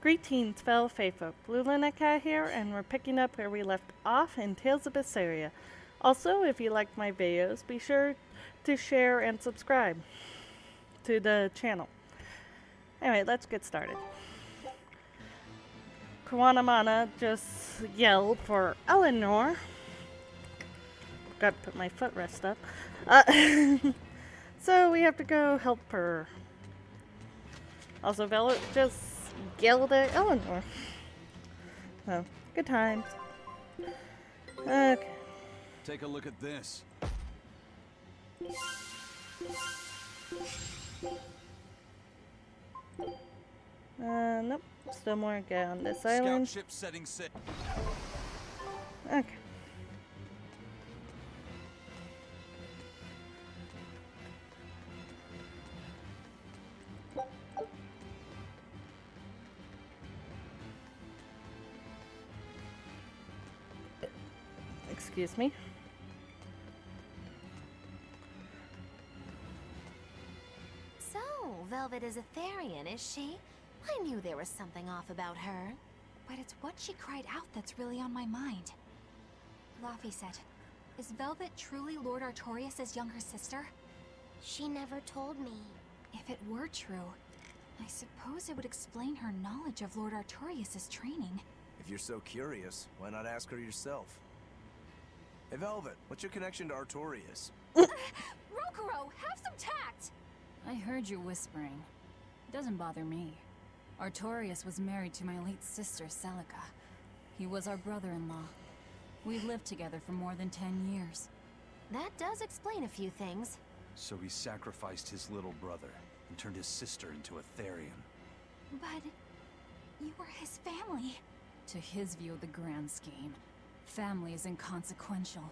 Greetings, fellow faithful. bluelunacat here, and we're picking up where we left off in Tales of Berseria. Also, if you like my videos, be sure to share and subscribe to the channel. Anyway, let's get started. Kawanamana just yelled for Eleanor. Got to put my footrest up. So we have to go help her. Also, Velvet just yelled at Eleanor. So, good times. Okay. Take a look at this. Nope. Still more to get on this island. Scout ship setting sail. Okay. Excuse me. So, Velvet is a Therian, is she? I knew there was something off about her. But it's what she cried out that's really on my mind. Laufey said, is Velvet truly Lord Artorias' younger sister? She never told me. If it were true, I suppose it would explain her knowledge of Lord Artorias' training. If you're so curious, why not ask her yourself? Hey Velvet, what's your connection to Artorias? Rokuro, have some tact! I heard you whispering. It doesn't bother me. Artorias was married to my late sister, Celica. He was our brother-in-law. We've lived together for more than 10 years. That does explain a few things. So he sacrificed his little brother and turned his sister into a Therian. But you were his family. To his view of the grand scheme, family is inconsequential.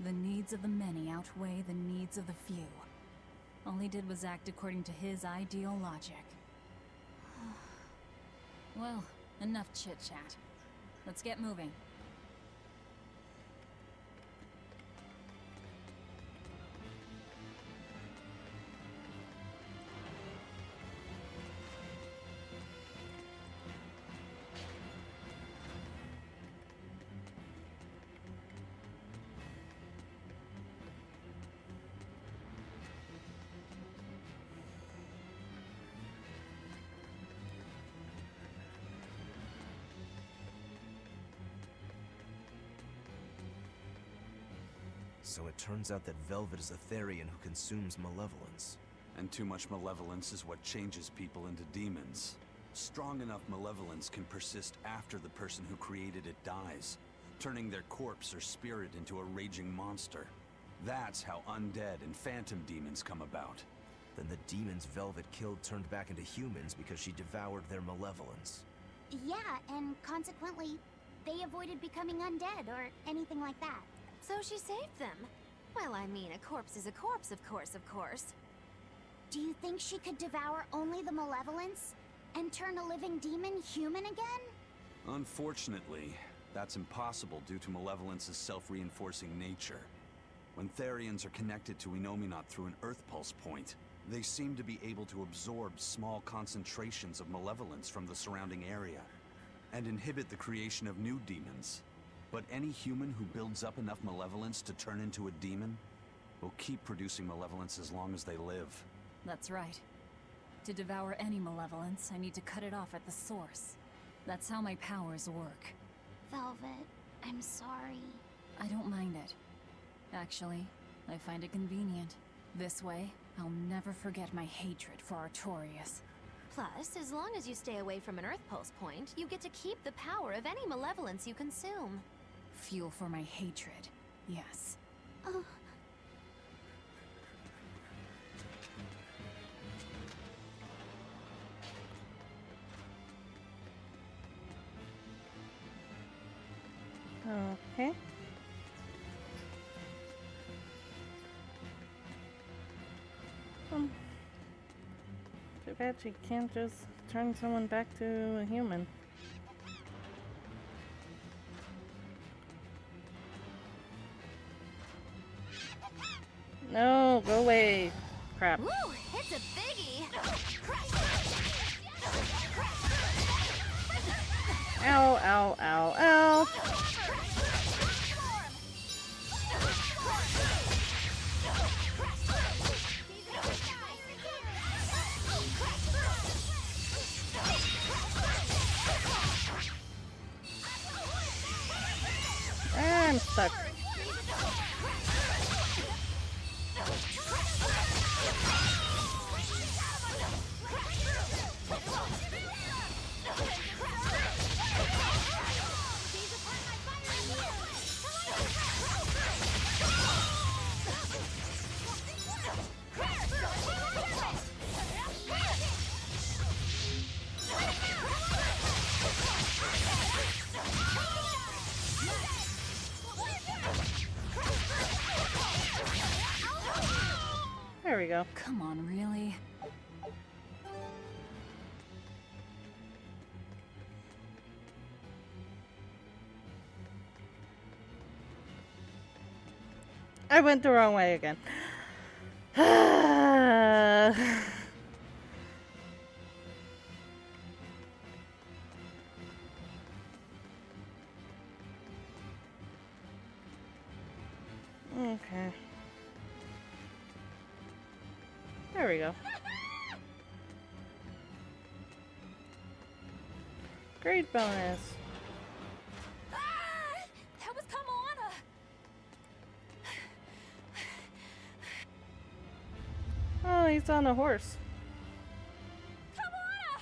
The needs of the many outweigh the needs of the few. All he did was act according to his ideal logic. Well, enough chit-chat. Let's get moving. So it turns out that Velvet is a Therian who consumes malevolence. And too much malevolence is what changes people into demons. Strong enough malevolence can persist after the person who created it dies, turning their corpse or spirit into a raging monster. That's how undead and phantom demons come about. Then the demons Velvet killed turned back into humans because she devoured their malevolence. Yeah, and consequently, they avoided becoming undead or anything like that. So she saved them. Well, I mean, a corpse is a corpse, of course. Do you think she could devour only the malevolence and turn a living demon human again? Unfortunately, that's impossible due to malevolence's self-reinforcing nature. When Therians are connected to Enominat through an Earth Pulse point, they seem to be able to absorb small concentrations of malevolence from the surrounding area, and inhibit the creation of new demons. But any human who builds up enough malevolence to turn into a demon will keep producing malevolence as long as they live. That's right. To devour any malevolence, I need to cut it off at the source. That's how my powers work. Velvet, I'm sorry. I don't mind it. Actually, I find it convenient. This way, I'll never forget my hatred for Artorias. Plus, as long as you stay away from an Earth Pulse point, you get to keep the power of any malevolence you consume. Fuel for my hatred, yes. Oh. Okay. Too bad she can't just turn someone back to a human. No, go away. Crap. Woo! It's a biggie! ow, ow, ow. I'm stuck. There we go. Come on, really? I went the wrong way again. Okay. There we go. Great bonus. That was Kamoana! Oh, he's on a horse. Kamoana!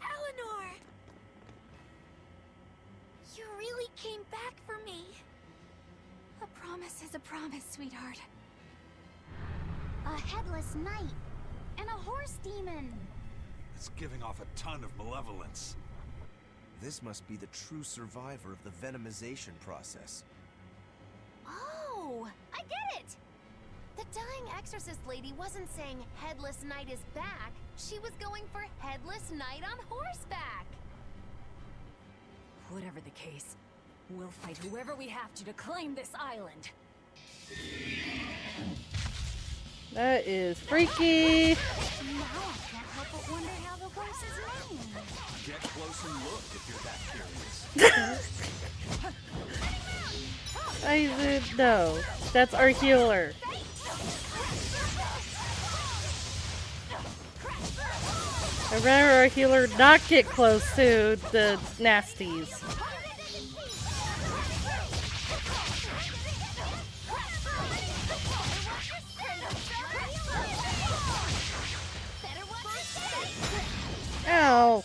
Eleanor! You really came back for me. A promise is a promise, sweetheart. A headless knight and a horse demon. It's giving off a ton of malevolence. This must be the true survivor of the venomization process. Oh, I get it! The dying exorcist lady wasn't saying Headless Knight is back. She was going for Headless Knight on horseback. Whatever the case, we'll fight whoever we have to claim this island. That is freaky. Now I can't help but wonder how the horse is named. Get close and look if you're that curious. I did no. That's our healer. Remember our healer not get close to the nasties. Ow.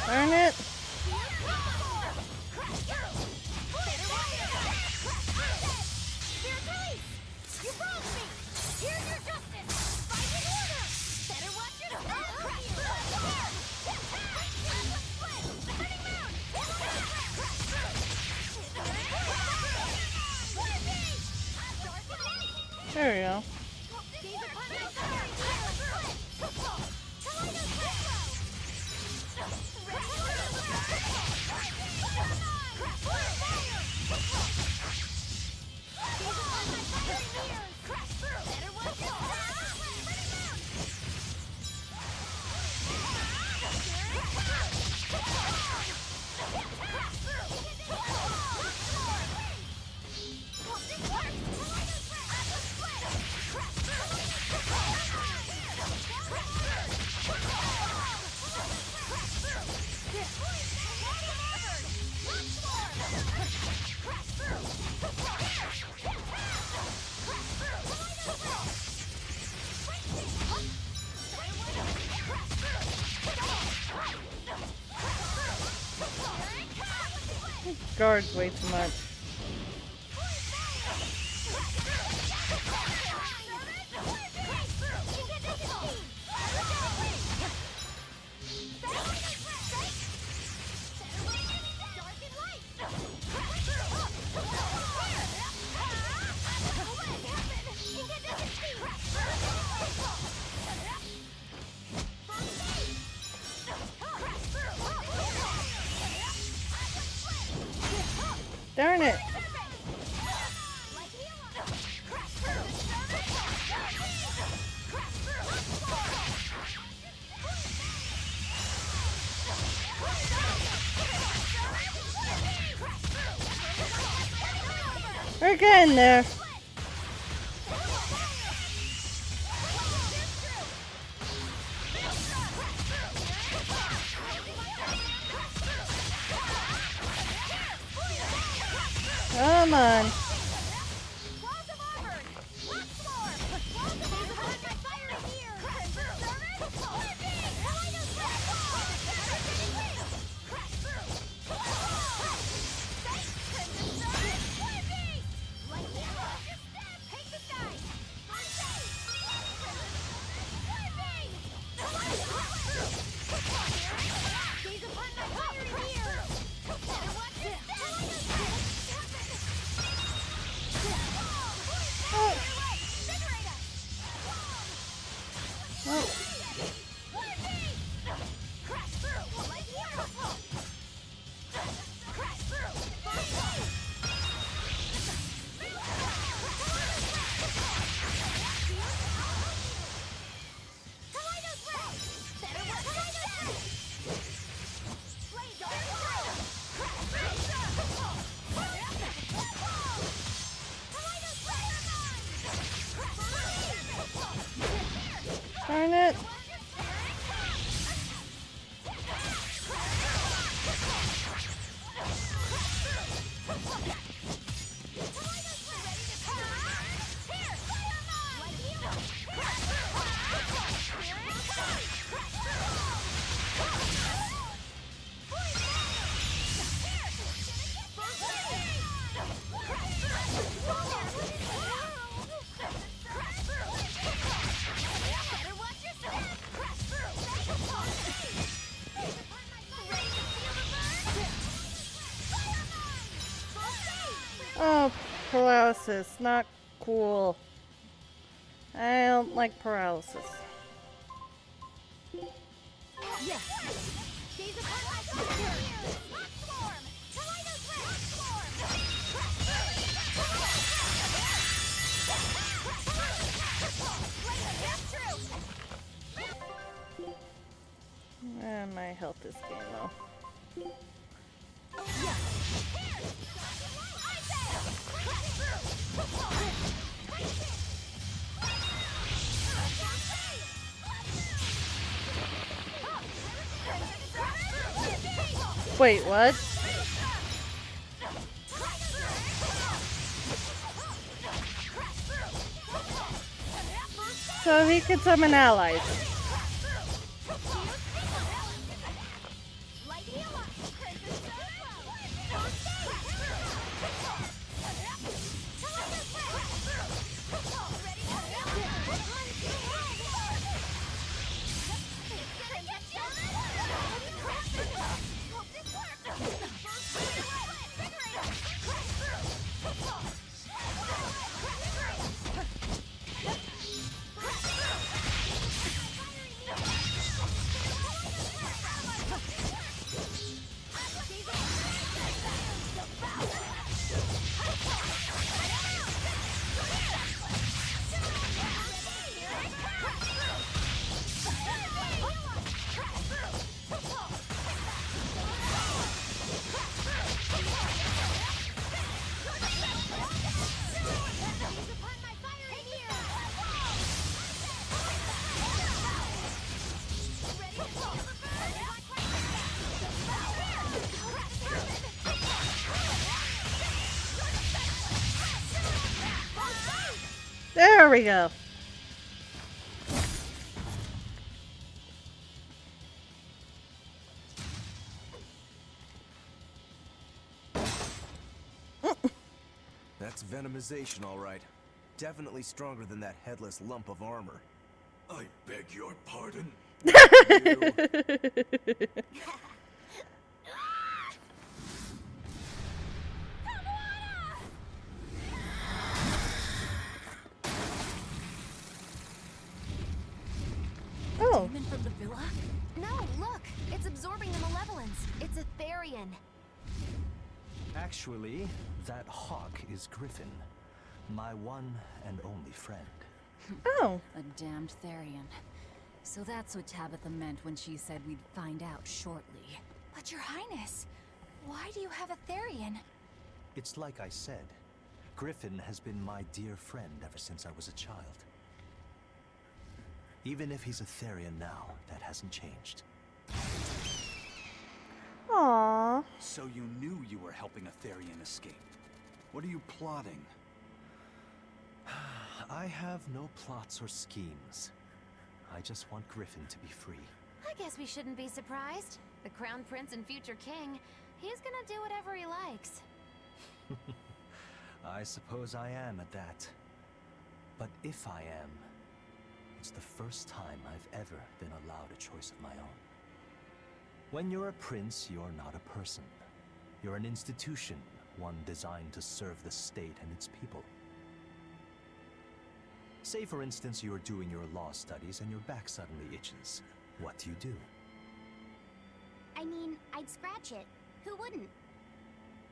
Darn it. There we go. Guards way too much. Darn it! We're getting there. Come on. Darn it. Oh, paralysis. Not cool. I don't like paralysis. And my health is getting low. Wait, what? So he could summon allies. There we go. That's venomization, all right. Definitely stronger than that headless lump of armor. I beg your pardon? Oh, Demon from the villa? No, look! It's absorbing the malevolence. It's a Therian. Actually, that hawk is Griffin, my one and only friend. oh. A damned Therian. So that's what Tabitha meant when she said we'd find out shortly. But Your Highness, why do you have a Therian? It's like I said, Griffin has been my dear friend ever since I was a child. Even if he's a Therian now, that hasn't changed. Aww. So you knew you were helping a Therian escape. What are you plotting? I have no plots or schemes. I just want Griffin to be free. I guess we shouldn't be surprised. The Crown Prince and future king, he's gonna do whatever he likes. I suppose I am at that. But if I am, it's the first time I've ever been allowed a choice of my own. When you're a prince, you're not a person. You're an institution, one designed to serve the state and its people. Say, for instance, you're doing your law studies and your back suddenly itches. What do? I mean, I'd scratch it. Who wouldn't?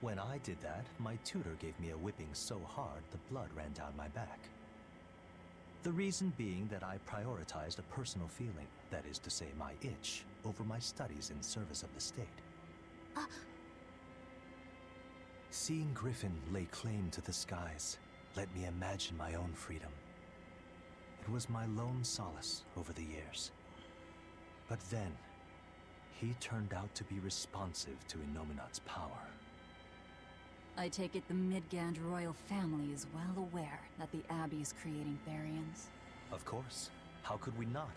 When I did that, my tutor gave me a whipping so hard the blood ran down my back. The reason being that I prioritized a personal feeling, that is to say my itch, over my studies in service of the state. Seeing Griffin lay claim to the skies let me imagine my own freedom. It was my lone solace over the years. But then, he turned out to be responsive to Innominat's power. I take it the Midgand royal family is well aware that the Abbey is creating Therians. Of course. How could we not?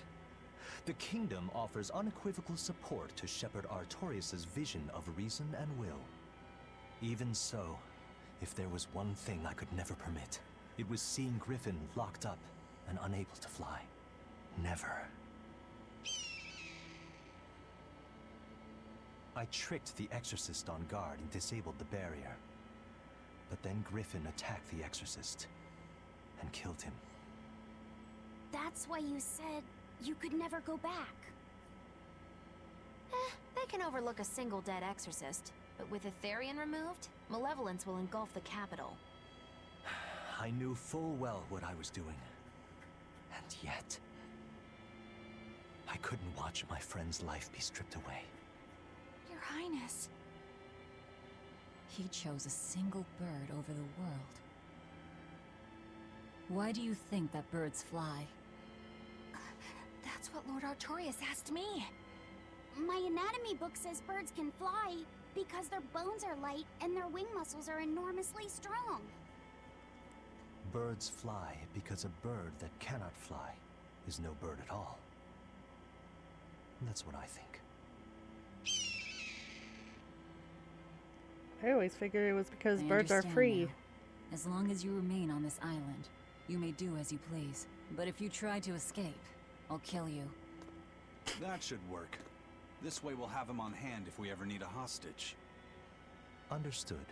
The kingdom offers unequivocal support to Shepherd Artorius' vision of reason and will. Even so, if there was one thing I could never permit, it was seeing Griffin locked up and unable to fly. Never. I tricked the Exorcist on guard and disabled the barrier. But then Griffin attacked the Exorcist and killed him. That's why you said you could never go back. They can overlook a single dead exorcist, but with a Therian removed, malevolence will engulf the capital. I knew full well what I was doing. And yet, I couldn't watch my friend's life be stripped away. Your Highness. He chose a single bird over the world. Why do you think that birds fly? That's what Lord Artorius asked me. My anatomy book says birds can fly because their bones are light and their wing muscles are enormously strong. Birds fly because a bird that cannot fly is no bird at all. That's what I think. I always figured it was because I birds are understand free. now. As long as you remain on this island, you may do as you please. But if you try to escape, I'll kill you. That should work. This way we'll have him on hand if we ever need a hostage. Understood.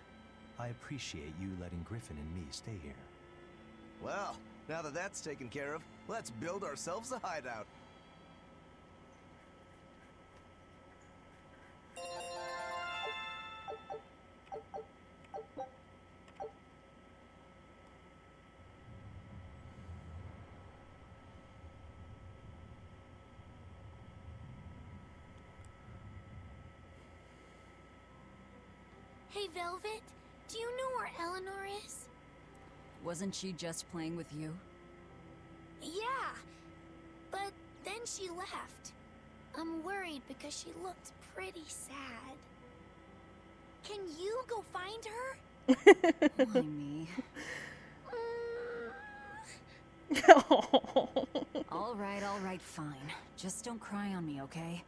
I appreciate you letting Griffin and me stay here. Well, now that that's taken care of, let's build ourselves a hideout. Hey, Velvet, do you know where Eleanor is? Wasn't she just playing with you? Yeah, but then she left. I'm worried because she looked pretty sad. Can you go find her? Why me? All right, fine. Just don't cry on me, okay?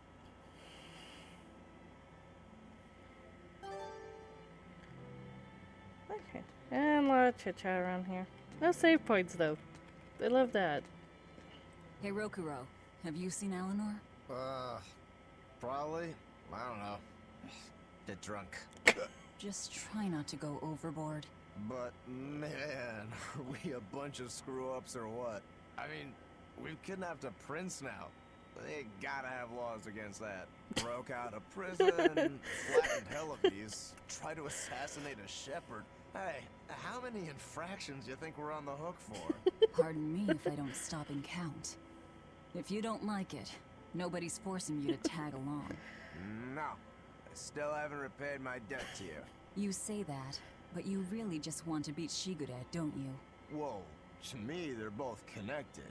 Okay. And a lot of chit chat around here. No save points though. I love that. Hey, Rokuro, have you seen Eleanor? Probably. I don't know. Get drunk. Just try not to go overboard. But man, are we a bunch of screw-ups or what? I mean, we've kidnapped a prince now. They gotta have laws against that. Broke out of prison, flattened Hellebes, tried to assassinate a shepherd. Hey, how many infractions do you think we're on the hook for? Pardon me if I don't stop and count. If you don't like it, nobody's forcing you to tag along. No, I still haven't repaid my debt to you. You say that, but you really just want to beat Shiguret, don't you? Whoa, to me they're both connected.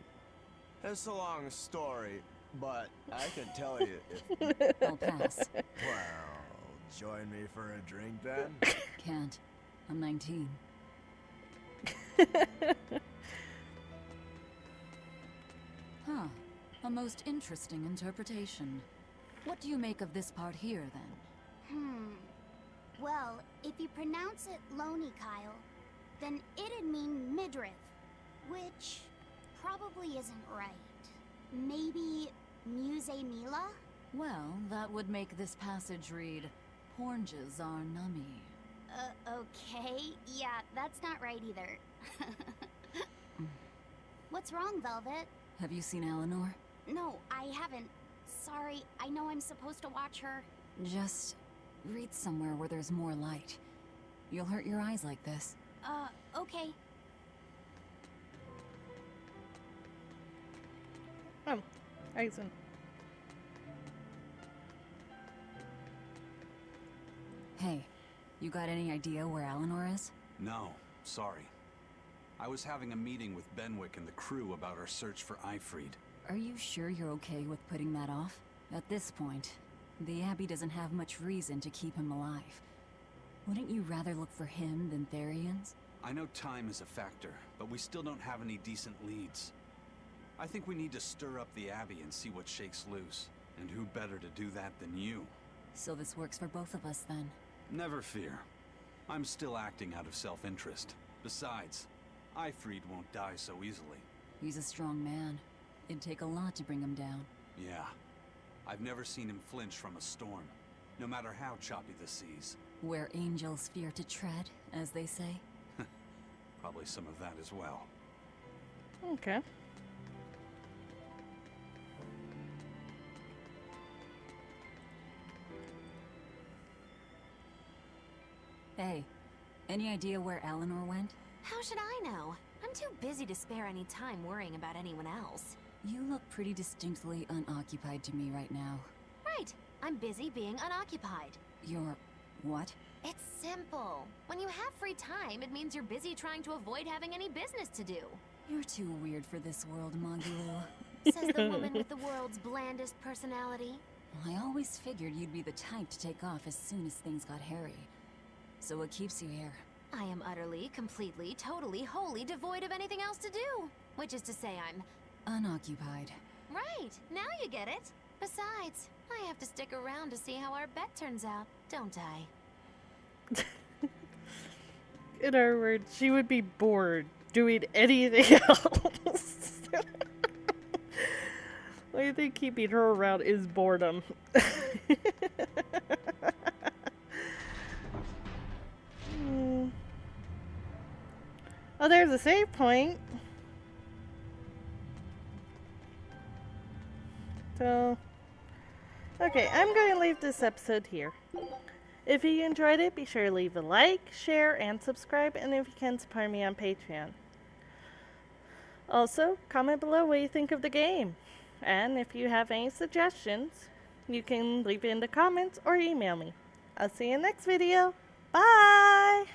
It's a long story, but I can tell you if... I'll pass. Well, join me for a drink then? Can't. I'm 19. Huh. A most interesting interpretation. What do you make of this part here, then? Well, if you pronounce it Loney Kyle, then it'd mean midriff, which probably isn't right. Maybe Muse Mila? Well, that would make this passage read, Pornges are nummy. Okay. Yeah, that's not right either. What's wrong, Velvet? Have you seen Eleanor? No, I haven't. Sorry, I know I'm supposed to watch her. Just read somewhere where there's more light. You'll hurt your eyes like this. Okay. Aizen. Hey, you got any idea where Eleanor is? No, sorry. I was having a meeting with Benwick and the crew about our search for Ifrid. Are you sure you're okay with putting that off? At this point, the Abbey doesn't have much reason to keep him alive. Wouldn't you rather look for him than Therians? I know time is a factor, but we still don't have any decent leads. I think we need to stir up the Abbey and see what shakes loose. And who better to do that than you? So this works for both of us then. Never fear. I'm still acting out of self-interest. Besides, Ifrid won't die so easily. He's a strong man. It'd take a lot to bring him down. Yeah. I've never seen him flinch from a storm, no matter how choppy the seas. Where angels fear to tread, as they say. Probably some of that as well. Okay. Hey, any idea where Eleanor went? How should I know? I'm too busy to spare any time worrying about anyone else. You look pretty distinctly unoccupied to me right now. Right. I'm busy being unoccupied. You're... what? It's simple. When you have free time, it means you're busy trying to avoid having any business to do. You're too weird for this world, Magilu. Says the woman with the world's blandest personality. I always figured you'd be the type to take off as soon as things got hairy. So what keeps you here? I am utterly, completely, totally, wholly devoid of anything else to do. Which is to say I'm... Unoccupied. Right, now you get it. Besides, I have to stick around to see how our bet turns out, don't I? In our words, she would be bored doing anything else. I think keeping her around is boredom. Oh, there's a save point. So, okay, I'm going to leave this episode here. If you enjoyed it, be sure to leave a like, share, and subscribe, and if you can, support me on Patreon. Also, comment below what you think of the game. And if you have any suggestions, you can leave it in the comments or email me. I'll see you in the next video. Bye!